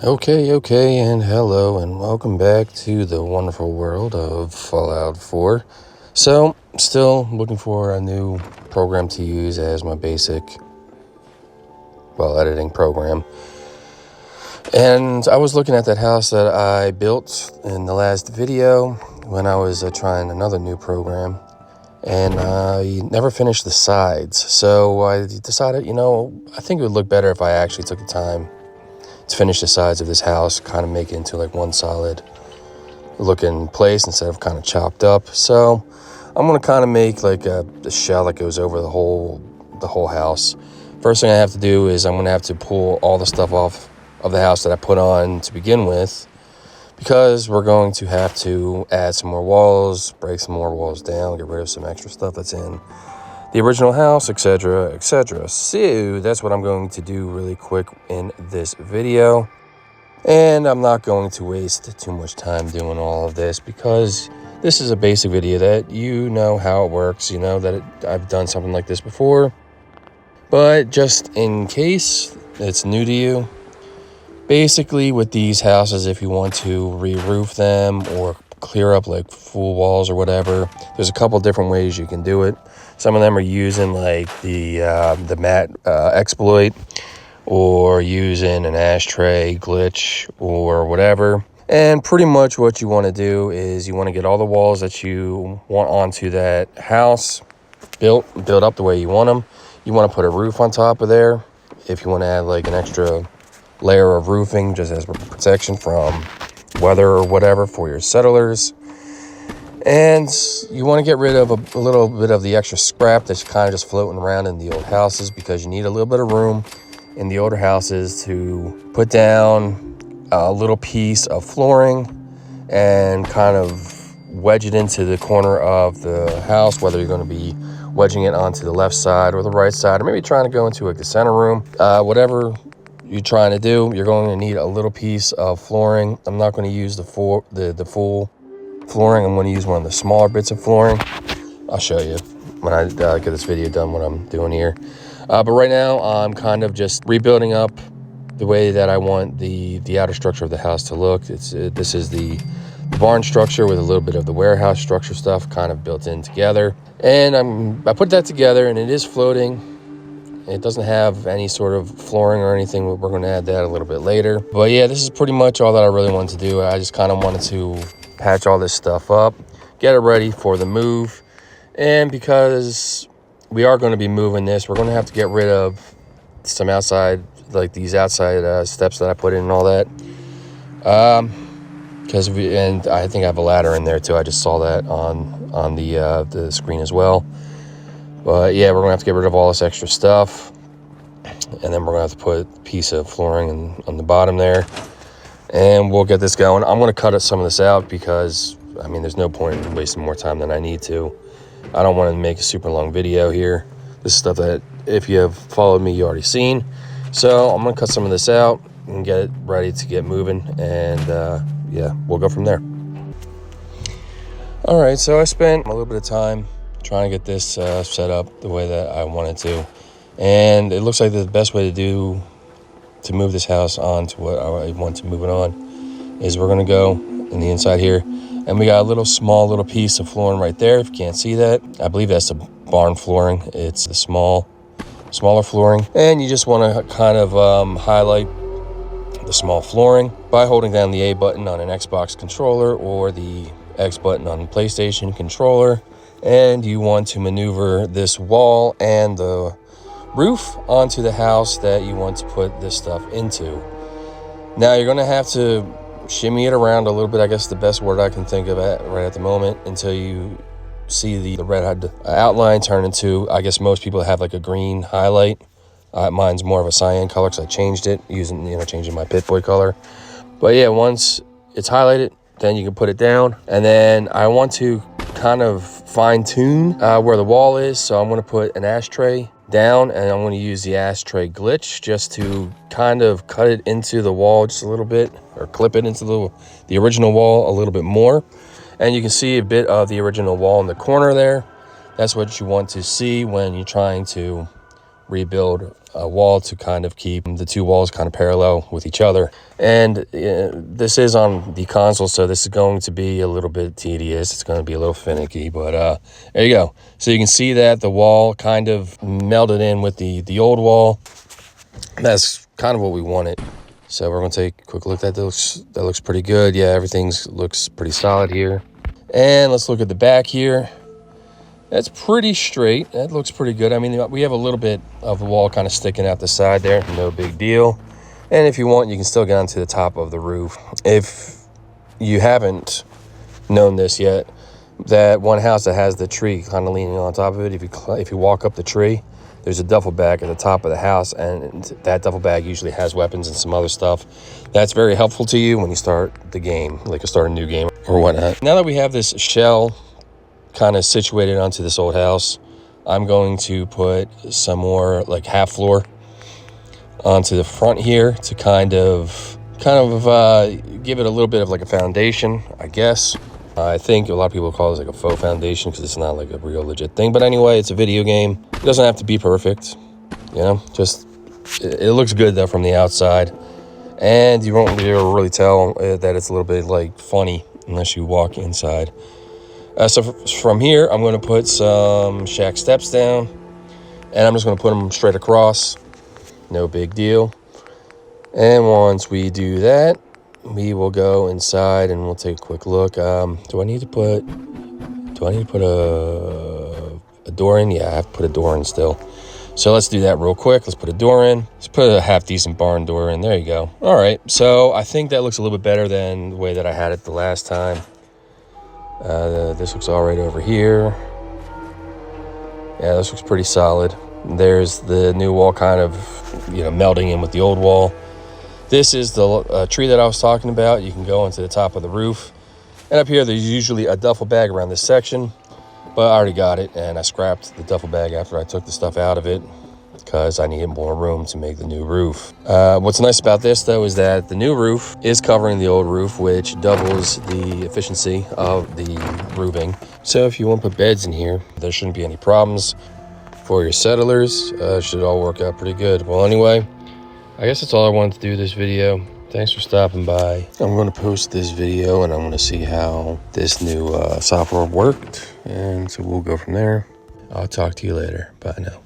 Okay, and hello, and welcome back to the wonderful world of Fallout 4. So, still looking for a new program to use as my basic, editing program. And I was looking at that house that I built in the last video when I was trying another new program. And I never finished the sides. So I decided, I think it would look better if I actually took the time to finish the sides of this house, kind of make it into like one solid looking place instead of kind of chopped up. So I'm going to kind of make like a shell that goes over the whole house. First thing I have to do is I'm going to have to pull all the stuff off of the house that I put on to begin with, because we're going to have to add some more walls, break some more walls down, get rid of some extra stuff that's in the original house, etc., etc. So that's what I'm going to do really quick in this video. And I'm not going to waste too much time doing all of this, because this is a basic video that you know how it works. You know that I've done something like this before. But just in case it's new to you, basically with these houses, if you want to re-roof them or clear up like full walls or whatever, there's a couple different ways you can do it. Some of them are using like the matte exploit, or using an ashtray glitch or whatever. And pretty much what you want to do is you want to get all the walls that you want onto that house built up the way you want them. You want to put a roof on top of there if you want to add like an extra layer of roofing just as protection from weather or whatever for your settlers. And you want to get rid of a little bit of the extra scrap that's kind of just floating around in the old houses, because you need a little bit of room in the older houses to put down a little piece of flooring and kind of wedge it into the corner of the house, whether you're going to be wedging it onto the left side or the right side, or maybe trying to go into like the center room. Whatever you're trying to do, you're going to need a little piece of flooring. I'm not going to use the full flooring. I'm going to use one of the smaller bits of flooring. I'll show you when I get this video done what I'm doing here. But right now I'm kind of just rebuilding up the way that I want the outer structure of the house to look. This is the barn structure with a little bit of the warehouse structure stuff kind of built in together. And I put that together, and it is floating. It doesn't have any sort of flooring or anything. We're going to add that a little bit later. But yeah, this is pretty much all that I really wanted to do. I just kind of wanted to patch all this stuff up, get it ready for the move. And because we are going to be moving this, we're going to have to get rid of some outside, like these outside steps that I put in and all that. And I think I have a ladder in there too. I just saw that on the screen as well. But yeah, we're going to have to get rid of all this extra stuff. And then we're going to have to put a piece of flooring on the bottom there. And we'll get this going. I'm going to cut some of this out because, there's no point in wasting more time than I need to. I don't want to make a super long video here. This is stuff that, if you have followed me, you already seen. So I'm going to cut some of this out and get it ready to get moving. And we'll go from there. All right, so I spent a little bit of time trying to get this set up the way that I wanted to. And it looks like the best way to move this house on to what I want to move it on is we're going to go in the inside here. And we got a small little piece of flooring right there. If you can't see that, I believe that's the barn flooring. It's the smaller flooring. And you just want to kind of highlight the small flooring by holding down the A button on an Xbox controller or the X button on the PlayStation controller. And you want to maneuver this wall and the roof onto the house that you want to put this stuff into. Now you're going to have to shimmy it around a little bit. I guess the best word I can think of right at the moment, until you see the red outline turn into, I guess most people have like a green highlight. Mine's more of a cyan color because I changed it changing my Pip-Boy color. But yeah, once it's highlighted, then you can put it down. And then I want to kind of fine tune where the wall is. So I'm going to put an ashtray down, and I'm going to use the ashtray glitch just to kind of cut it into the wall just a little bit, or clip it into the original wall a little bit more. And you can see a bit of the original wall in the corner there. That's what you want to see when you're trying to rebuild a wall to kind of keep the two walls kind of parallel with each other. And this is on the console, so this is going to be a little bit tedious. It's going to be a little finicky, but there you go. So you can see that the wall kind of melded in with the old wall. That's kind of what we wanted. So we're going to take a quick look. That looks pretty good. Yeah, everything looks pretty solid here. And let's look at the back here. That's pretty straight. That looks pretty good. I mean, we have a little bit of the wall kind of sticking out the side there. No big deal. And if you want, you can still get onto the top of the roof. If you haven't known this yet, that one house that has the tree kind of leaning on top of it, if you walk up the tree, there's a duffel bag at the top of the house, and that duffel bag usually has weapons and some other stuff. That's very helpful to you when you start the game, like you start a new game or whatnot. Now that we have this shell kind of situated onto this old house, I'm going to put some more like half floor onto the front here to kind of give it a little bit of like a foundation, I guess. I think a lot of people call this like a faux foundation because it's not like a real legit thing. But anyway, it's a video game. It doesn't have to be perfect, you know, just it looks good though from the outside. And you won't be able to really tell that it's a little bit like funny unless you walk inside. So from here, I'm going to put some shack steps down, and I'm just going to put them straight across. No big deal. And once we do that, we will go inside and we'll take a quick look. Do I need to put a door in? Yeah, I have to put a door in still. So let's do that real quick. Let's put a door in. Let's put a half decent barn door in. There you go. All right. So I think that looks a little bit better than the way that I had it the last time. This looks all right over here. Yeah, this looks pretty solid. There's the new wall kind of, melding in with the old wall. This is the tree that I was talking about. You can go into the top of the roof. And up here, there's usually a duffel bag around this section. But I already got it, and I scrapped the duffel bag after I took the stuff out of it because I needed more room to make the new roof. What's nice about this, though, is that the new roof is covering the old roof, which doubles the efficiency of the roofing. So if you want to put beds in here, there shouldn't be any problems for your settlers. Should all work out pretty good. Well, anyway, I guess that's all I wanted to do this video. Thanks for stopping by. I'm going to post this video, and I'm going to see how this new software worked. And so we'll go from there. I'll talk to you later. Bye now.